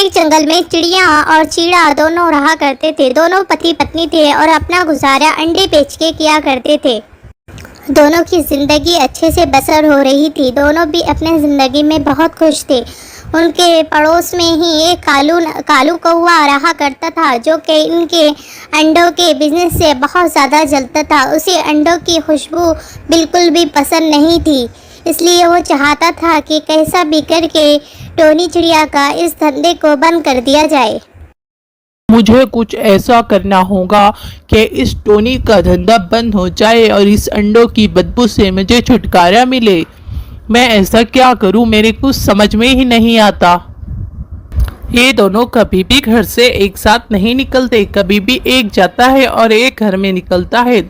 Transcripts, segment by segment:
एक जंगल में चिड़िया और चीड़ा दोनों रहा करते थे। दोनों पति पत्नी थे और अपना गुजारा अंडे बेच के किया करते थे। दोनों की ज़िंदगी अच्छे से बसर हो रही थी। दोनों भी अपने ज़िंदगी में बहुत खुश थे। उनके पड़ोस में ही एक कालू कौवा रहा करता था, जो कि इनके अंडों के बिजनेस से बहुत ज़्यादा जलता था। उसे अंडों की खुशबू बिल्कुल भी पसंद नहीं थी, इसलिए वो चाहता था कि कैसा भी करके टोनी चिड़िया का इस धंधे को बंद कर दिया जाए। मुझे कुछ ऐसा करना होगा कि इस टोनी का धंधा बंद हो जाए और इस अंडों की बदबू से मुझे छुटकारा मिले। मैं ऐसा क्या करूं, मेरे कुछ समझ में ही नहीं आता। ये दोनों कभी भी घर से एक साथ नहीं निकलते, कभी भी एक जाता है और एक घर में निकलता है।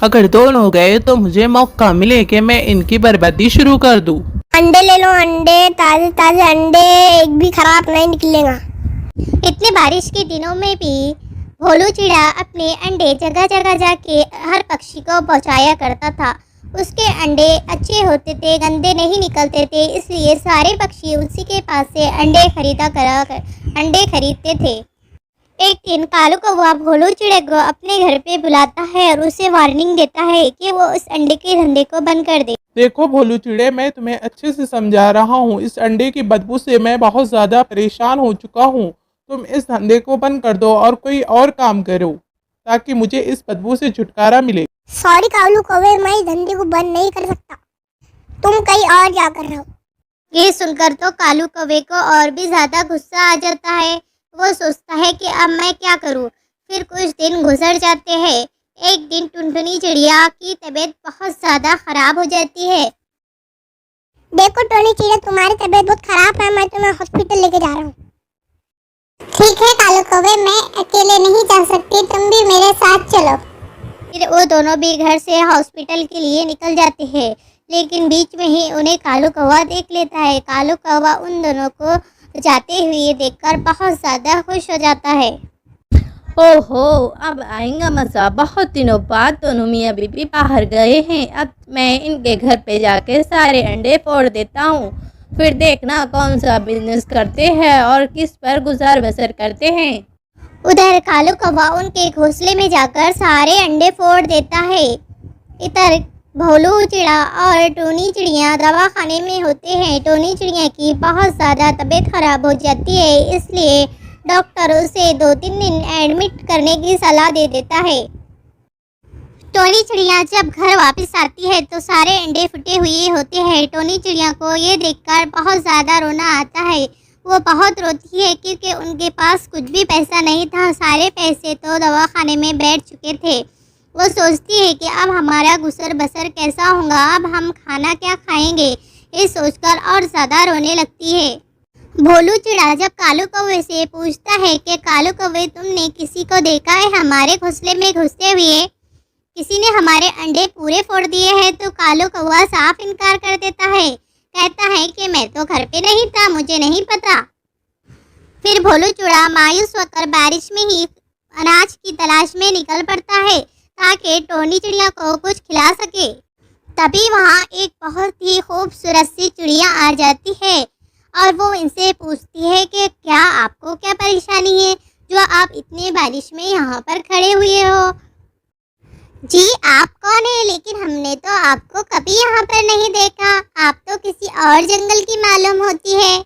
अगर दोनों गए तो मुझे मौका मिले कि मैं इनकी बर्बादी शुरू कर दूं। अंडे ले लो, अंडे ताजे ताजे अंडे, एक भी खराब नहीं निकलेगा। इतने बारिश के दिनों में भी भोलू चिड़ा अपने अंडे जगह जगह जाके हर पक्षी को पहुंचाया करता था। उसके अंडे अच्छे होते थे, गंदे नहीं निकलते थे, इसलिए सारे पक्षी उसी के पास से अंडे खरीदते थे। एक दिन कालू कौवा भोलू चिड़े को अपने घर पे बुलाता है और उसे वार्निंग देता है कि वो इस अंडे के धंधे को बंद कर दे। देखो भोलू चिड़े, मैं तुम्हें अच्छे से समझा रहा हूँ। इस अंडे की बदबू से मैं बहुत ज़्यादा परेशान हो चुका हूँ। तुम इस धंधे को बंद कर दो और कोई और काम करो ताकि मुझे इस बदबू से छुटकारा मिले। सॉरी कालू कौवे, मैं इस धंधे को बंद नहीं कर सकता। तुम कहीं और जा कर रहो। ये सुनकर तो कालू कौवे को और भी ज़्यादा गुस्सा आ जाता है। वो सोचता है कि अब मैं क्या करूं। फिर कुछ दिन गुजर जाते हैं। एक दिन टुनटुनी चिड़िया की तबीयत बहुत ज़्यादा खराब हो जाती है। देखो टोनी चिड़िया, तुम्हारी तबीयत बहुत खराब है, मैं तुम्हें हॉस्पिटल लेके जा रहा हूँ। ठीक है कालू कौवे, मैं अकेले नहीं जा सकती, तुम भी मेरे साथ चलो। फिर वो दोनों भी घर से हॉस्पिटल के लिए निकल जाते हैं, लेकिन बीच में ही उन्हें कालू कौवा देख लेता है। कालू कौवा उन दोनों को जाते हुए देखकर बहुत ज़्यादा खुश हो जाता है। ओहो, अब आएगा मज़ा। बहुत दिनों बाद दोनों मियाँ बीबी बाहर गए हैं। अब मैं इनके घर पे जाके सारे अंडे फोड़ देता हूँ, फिर देखना कौन सा बिजनेस करते हैं और किस पर गुजार बसर करते हैं। उधर कालू कौवा उनके घोंसले में जाकर सारे अंडे फोड़ देता है। इधर भोलू चिड़ा और टोनी चिड़िया दवाखाने में होते हैं। टोनी चिड़िया की बहुत ज़्यादा तबीयत खराब हो जाती है, इसलिए डॉक्टर उसे 2-3 दिन एडमिट करने की सलाह दे देता है। टोनी चिड़िया जब घर वापस आती है तो सारे अंडे फटे हुए होते हैं। टोनी चिड़िया को ये देखकर बहुत ज़्यादा रोना आता है। वो बहुत रोती है क्योंकि उनके पास कुछ भी पैसा नहीं था। सारे पैसे तो दवाखाने में बैठ चुके थे। वो सोचती है कि अब हमारा गुजर बसर कैसा होगा, अब हम खाना क्या खाएंगे, ये सोचकर और ज़्यादा रोने लगती है। भोलू चिड़ा जब कालू कौवे से पूछता है कि कालू कौवे, तुमने किसी को देखा है हमारे घोंसले में घुसते हुए? किसी ने हमारे अंडे पूरे फोड़ दिए हैं। तो कालू कौवा साफ इनकार कर देता है, कहता है कि मैं तो घर पे नहीं था, मुझे नहीं पता। फिर भोलू चिड़ा मायूस होकर बारिश में ही अनाज की तलाश में निकल पड़ता है ताकि टोनी चिड़िया को कुछ खिला सके। तभी वहाँ एक बहुत ही खूबसूरत सी चिड़िया आ जाती है और वो इनसे पूछती है कि क्या आपको क्या परेशानी है जो आप इतने बारिश में यहाँ पर खड़े हुए हो? जी, आप कौन है? लेकिन हमने तो आपको कभी यहाँ पर नहीं देखा, आप तो किसी और जंगल की मालूम होती है।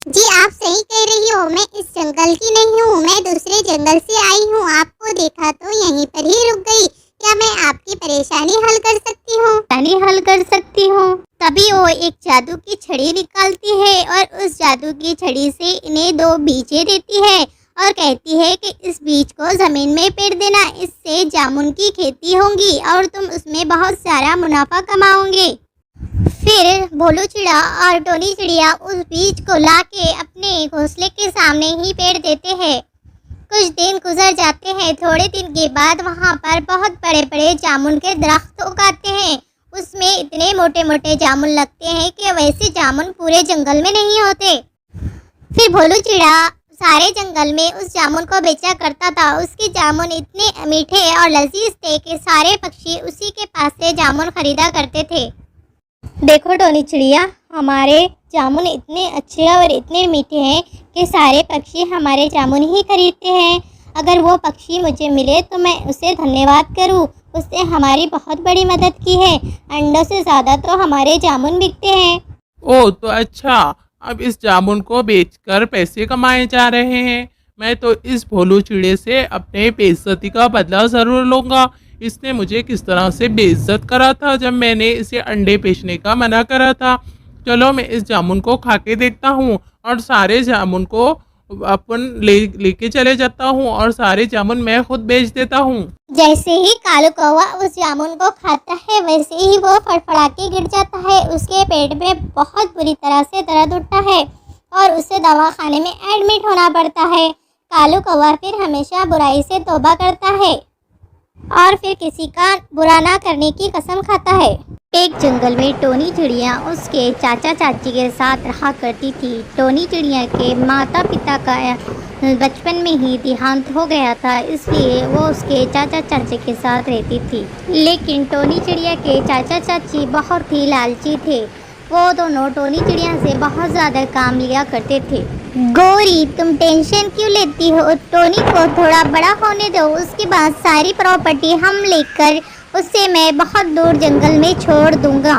जी, आप सही कह रही हो, मैं इस जंगल की नहीं हूँ, मैं दूसरे जंगल से आई हूँ। आपको देखा तो यहीं पर ही रुक गई। क्या मैं आपकी परेशानी हल कर सकती हूँ? तभी वो एक जादू की छड़ी निकालती है और उस जादू की छड़ी से इन्हें 2 बीजे देती है और कहती है कि इस बीज को ज़मीन में पेड़ देना, इससे जामुन की खेती होगी और तुम उसमें बहुत सारा मुनाफा कमाओगे। फिर भोलू चिड़ा और टोनी चिड़िया उस बीज को लाके अपने घोंसले के सामने ही पेड़ देते हैं। कुछ दिन गुजर जाते हैं। थोड़े दिन के बाद वहाँ पर बहुत बड़े बड़े जामुन के दरख्त उगाते हैं। उसमें इतने मोटे मोटे जामुन लगते हैं कि वैसे जामुन पूरे जंगल में नहीं होते। फिर भोलू चिड़ा सारे जंगल में उस जामुन को बेचा करता था। उसके जामुन इतने मीठे और लजीज थे कि सारे पक्षी उसी के पास से जामुन खरीदा करते थे। देखो टोनी चिड़िया, हमारे जामुन इतने अच्छे और इतने मीठे हैं कि सारे पक्षी हमारे जामुन ही खरीदते हैं। अगर वो पक्षी मुझे मिले तो मैं उसे धन्यवाद करूं। उसने हमारी बहुत बड़ी मदद की है। अंडों से ज़्यादा तो हमारे जामुन बिकते हैं। ओह तो अच्छा, अब इस जामुन को बेचकर पैसे कमाए जा रहे हैं। मैं तो इस भोलू चिड़े से अपने बेइज्जती का बदला ज़रूर लूँगा। इसने मुझे किस तरह से बेइज्जत करा था जब मैंने इसे अंडे बेचने का मना करा था। चलो मैं इस जामुन को खा के देखता हूँ और सारे जामुन को अपन लेके चले जाता हूँ और सारे जामुन मैं खुद बेच देता हूँ। जैसे ही कालू कौवा उस जामुन को खाता है वैसे ही वो फड़फड़ा के गिर जाता है। उसके पेट में बहुत बुरी तरह से दर्द उठता है और उसे दवाखाने में एडमिट होना पड़ता है। कालू कौवा फिर हमेशा बुराई से तौबा करता है और फिर किसी का बुरा ना करने की कसम खाता है। एक जंगल में टोनी चिड़िया उसके चाचा चाची के साथ रहा करती थी। टोनी चिड़िया के माता पिता का बचपन में ही देहांत हो गया था, इसलिए वो उसके चाचा चाची के साथ रहती थी। लेकिन टोनी चिड़िया के चाचा चाची बहुत ही लालची थे। वो दोनों टोनी चिड़िया से बहुत ज़्यादा काम लिया करते थे। गौरी, तुम टेंशन क्यों लेती हो? टोनी को थोड़ा बड़ा होने दो, उसके बाद सारी प्रॉपर्टी हम लेकर उसे मैं बहुत दूर जंगल में छोड़ दूंगा।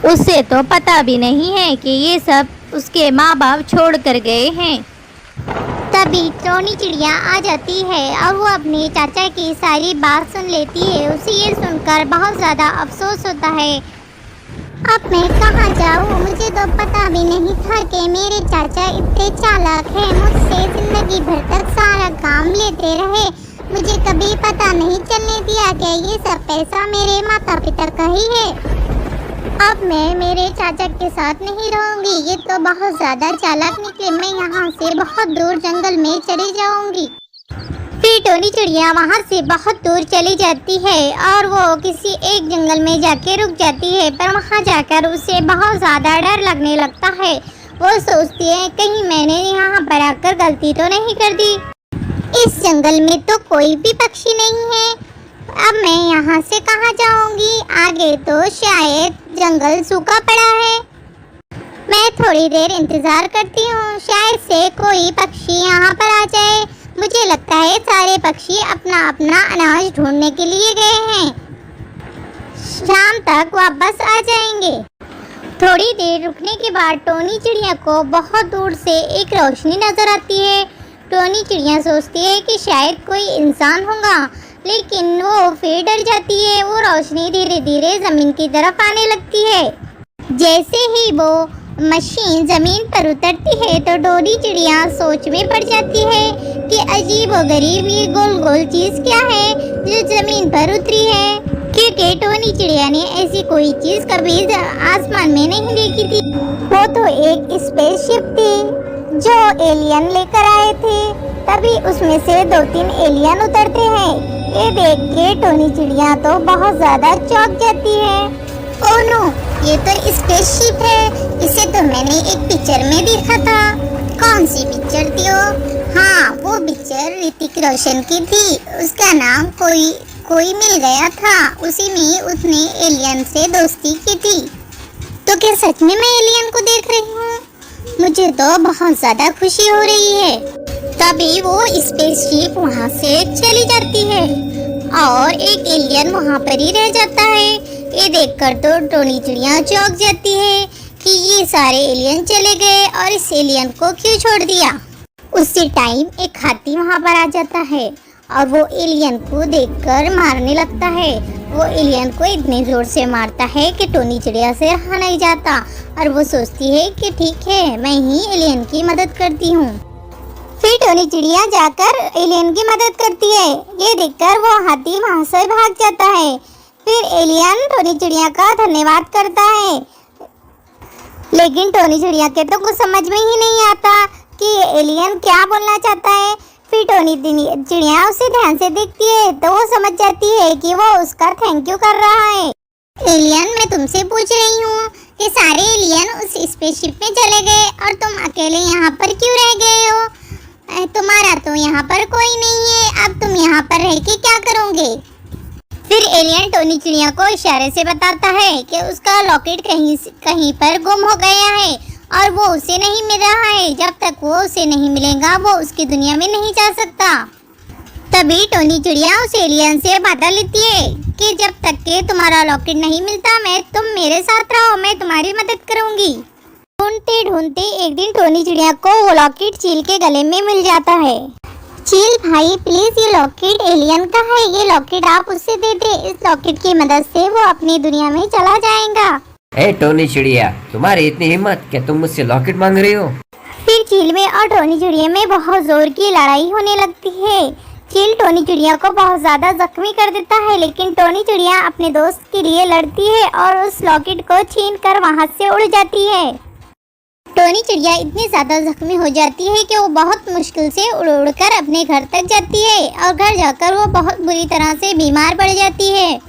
उसे तो पता भी नहीं है कि ये सब उसके माँ बाप छोड़ कर गए हैं। तभी टोनी चिड़िया आ जाती है और वो अपने चाचा की सारी बात सुन लेती है। उसे ये सुनकर बहुत ज़्यादा अफसोस होता है। अब मैं कहाँ जाऊँ? मुझे तो पता भी नहीं था कि मेरे चाचा इतने चालाक हैं। मुझसे जिंदगी भर तक सारा काम लेते रहे। मुझे कभी पता नहीं चलने दिया कि ये सब पैसा मेरे माता पिता का ही है। अब मैं मेरे चाचा के साथ नहीं रहूँगी। ये तो बहुत ज़्यादा चालाक निकले। मैं यहाँ से बहुत दूर जंगल में चली जाऊँगी। फिर टोनी चिड़िया वहाँ से बहुत दूर चली जाती है और वो किसी एक जंगल में जाके रुक जाती है। पर वहाँ जाकर उसे बहुत ज़्यादा डर लगने लगता है। वो सोचती है कहीं मैंने यहाँ पर आकर गलती तो नहीं कर दी। इस जंगल में तो कोई भी पक्षी नहीं है। अब मैं यहाँ से कहाँ जाऊँगी? आगे तो शायद जंगल सूखा पड़ा है। मैं थोड़ी देर इंतज़ार करती हूँ, शायद से कोई पक्षी यहाँ पर आ जाए। मुझे लगता है सारे पक्षी अपना अपना अनाज ढूंढने के लिए गए हैं। शाम तक वापस आ जाएंगे। थोड़ी देर रुकने के बाद टोनी चिड़िया को बहुत दूर से एक रोशनी नजर आती है। टोनी चिड़िया सोचती है कि शायद कोई इंसान होगा, लेकिन वो फिर डर जाती है। वो रोशनी धीरे धीरे ज़मीन की तरफ आने लगती है। जैसे ही वो मशीन ज़मीन पर उतरती है तो टोनी चिड़िया सोच में पड़ जाती है कि अजीब व गरीब ये गोल गोल चीज़ क्या है जो ज़मीन पर उतरी है, क्योंकि टोनी चिड़िया ने ऐसी कोई चीज़ कभी आसमान में नहीं देखी थी। वो तो एक स्पेसशिप थी जो एलियन लेकर आए थे। तभी उसमें से 2-3 एलियन उतरते हैं। ये देख के टोनी चिड़िया तो बहुत ज़्यादा चौंक जाती है। ओह नो, ये तो स्पेसशिप है। इसे तो मैंने एक पिक्चर में देखा था। कौन सी पिक्चर थी वो? हाँ, वो पिक्चर ऋतिक रोशन की थी। उसका नाम कोई मिल गया था। उसी में उसने एलियन से दोस्ती की थी। तो क्या सच में मैं एलियन को देख रही हूँ? मुझे तो बहुत ज़्यादा खुशी हो रही है। तभी वो स्पेसशिप वहाँ से चली जाती है और एक एलियन वहाँ पर ही रह जाता है। ये देखकर तो टोनी चिड़िया चौंक जाती है कि ये सारे एलियन चले गए और इस एलियन को क्यों छोड़ दिया। उसी टाइम एक हाथी वहाँ पर आ जाता है और वो एलियन को देखकर मारने लगता है। वो एलियन को इतने ज़ोर से मारता है कि टोनी चिड़िया से रहा नहीं जाता और वो सोचती है कि ठीक है, मैं ही एलियन की मदद करती हूँ। फिर टोनी चिड़िया जाकर एलियन की मदद करती है। ये देखकर वो हाथी वहाँ से भाग जाता है। फिर एलियन टोनी चिड़िया का धन्यवाद करता है, लेकिन टोनी चिड़िया के तो कुछ समझ में ही नहीं आता कि ये एलियन क्या बोलना चाहता है। फिर टोनी चिड़िया उसे ध्यान से देखती है तो वो समझ जाती है कि वो उसका थैंक यू कर रहा है। एलियन, मैं तुमसे पूछ रही हूँ कि सारे एलियन उस स्पेसशिप में चले गए और तुम अकेले यहाँ पर क्यों रह गए हो? तुम्हारा तो यहाँ पर कोई नहीं है। अब तुम यहाँ पर रह के क्या करोगे? फिर एलियन टोनी चिड़िया को इशारे से बताता है कि उसका लॉकेट कहीं पर गुम हो गया है और वो उसे नहीं मिल रहा है। जब तक वो उसे नहीं मिलेगा वो उसकी दुनिया में नहीं जा सकता। तभी टोनी चिड़िया उस एलियन से वादा लेती है कि जब तक के तुम्हारा लॉकेट नहीं मिलता तुम मेरे साथ रहो, मैं तुम्हारी मदद करूंगी। ढूंढते ढूंढते एक दिन टोनी चिड़िया को वो लॉकेट चील के गले में मिल जाता है। चील भाई प्लीज, ये लॉकेट एलियन का है, ये लॉकेट आप उससे दे दे। इस लॉकेट की मदद से वो अपनी दुनिया में चला जाएगा। ए टोनी चिड़िया, तुम्हारी इतनी हिम्मत कि तुम मुझसे लॉकेट मांग रही हो? फिर चील में और टोनी चिड़िया में बहुत जोर की लड़ाई होने लगती है। चील टोनी चिड़िया को बहुत ज्यादा जख्मी कर देता है, लेकिन टोनी चिड़िया अपने दोस्त के लिए लड़ती है और उस लॉकेट को छीन कर वहाँ से उड़ जाती है। टोनी चिड़िया इतनी ज्यादा जख्मी हो जाती है कि वो बहुत मुश्किल से उड़ उड़कर अपने घर तक जाती है और घर जाकर वो बहुत बुरी तरह से बीमार पड़ जाती है।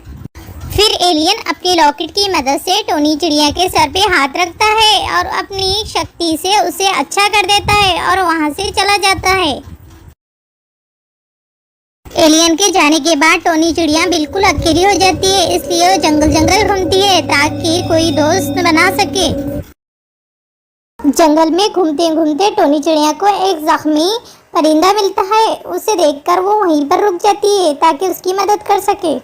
फिर एलियन अपनी लॉकेट की मदद से टोनी चिड़िया के सर पे हाथ रखता है और अपनी शक्ति से उसे अच्छा कर देता है और वहाँ से चला जाता है। एलियन के जाने के बाद टोनी चिड़िया बिल्कुल अकेली हो जाती है, इसलिए वो जंगल जंगल घूमती है ताकि कोई दोस्त बना सके। जंगल में घूमते घूमते टोनी चिड़िया को एक जख्मी परिंदा मिलता है। उसे देखकर वो वहीं पर रुक जाती है ताकि उसकी मदद कर सके।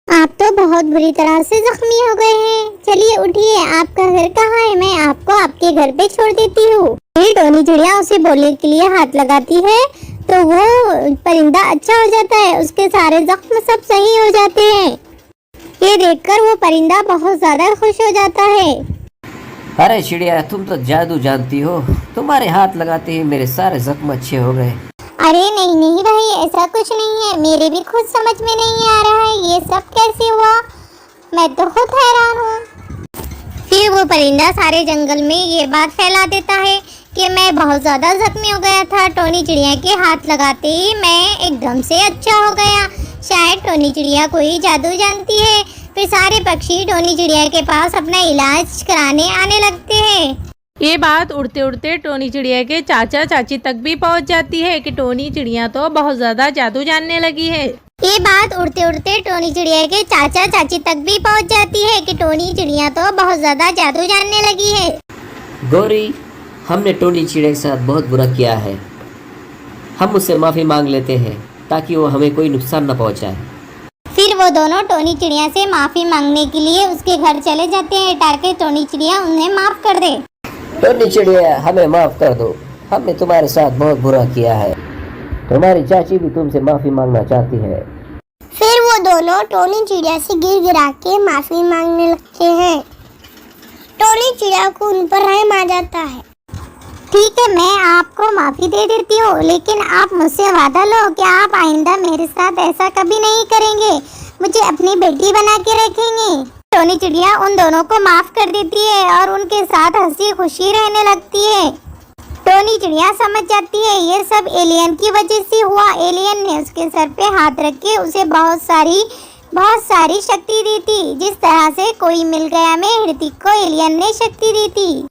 आप तो बहुत बुरी तरह से जख्मी हो गए हैं, चलिए उठिए, आपका घर कहाँ है, मैं आपको आपके घर पे छोड़ देती हूँ। फिर टोनी चिड़िया उसे बोलने के लिए हाथ लगाती है तो वो परिंदा अच्छा हो जाता है, उसके सारे जख्म सब सही हो जाते हैं। ये देखकर वो परिंदा बहुत ज्यादा खुश हो जाता है। अरे चिड़िया, तुम तो जादू जानती हो, तुम्हारे हाथ लगाते ही मेरे सारे जख्म अच्छे हो गए। अरे नहीं नहीं भाई, ऐसा कुछ नहीं है, मेरे भी खुद समझ में नहीं आ रहा है ये सब कैसे हुआ, मैं तो खुद हैरान हूँ। फिर वो परिंदा सारे जंगल में ये बात फैला देता है कि मैं बहुत ज़्यादा जख्मी हो गया था, टोनी चिड़िया के हाथ लगाते ही मैं एकदम से अच्छा हो गया। शायद टोनी चिड़िया कोई जादू जानती है। फिर सारे पक्षी टोनी चिड़िया के पास अपना इलाज कराने आने लगते हैं। ये बात उड़ते उड़ते टोनी चिड़िया के चाचा चाची तक भी पहुंच जाती है कि टोनी चिड़िया तो बहुत ज़्यादा जादू जानने लगी है। ये बात उड़ते उड़ते टोनी चिड़िया के चाचा चाची तक भी पहुंच जाती है कि टोनी चिड़िया तो बहुत ज़्यादा जादू जानने लगी है। गौरी, हमने टोनी चिड़िया के साथ बहुत बुरा किया है, हम उससे माफ़ी मांग लेते हैं ताकि वो हमें कोई नुकसान न पहुंचाए। फिर वो दोनों टोनी चिड़िया से माफ़ी मांगने के लिए उसके घर चले जाते हैं ताकि टोनी चिड़िया उन्हें माफ़ कर दे। टोनी चिड़िया, हमें माफ़ कर दो, हमने तुम्हारे साथ बहुत बुरा किया है, तुम्हारी चाची भी तुमसे माफ़ी मांगना चाहती है। फिर वो दोनों टोनी चिड़िया से गिर गिरा के माफी मांगने लगते हैं। टोनी चिड़िया को उन पर रहम आ जाता है। ठीक है, मैं आपको माफ़ी दे देती हूँ, लेकिन आप मुझसे वादा लो कि आप आइंदा मेरे साथ ऐसा कभी नहीं करेंगे, मुझे अपनी बेटी बना के रखेंगे। टोनी चिड़िया उन दोनों को माफ़ कर देती है और उनके साथ हंसी खुशी रहने लगती है। टोनी चिड़िया समझ जाती है ये सब एलियन की वजह से हुआ। एलियन ने उसके सर पे हाथ रख के उसे बहुत सारी शक्ति दी थी, जिस तरह से कोई मिल गया में हृतिक को एलियन ने शक्ति दी थी।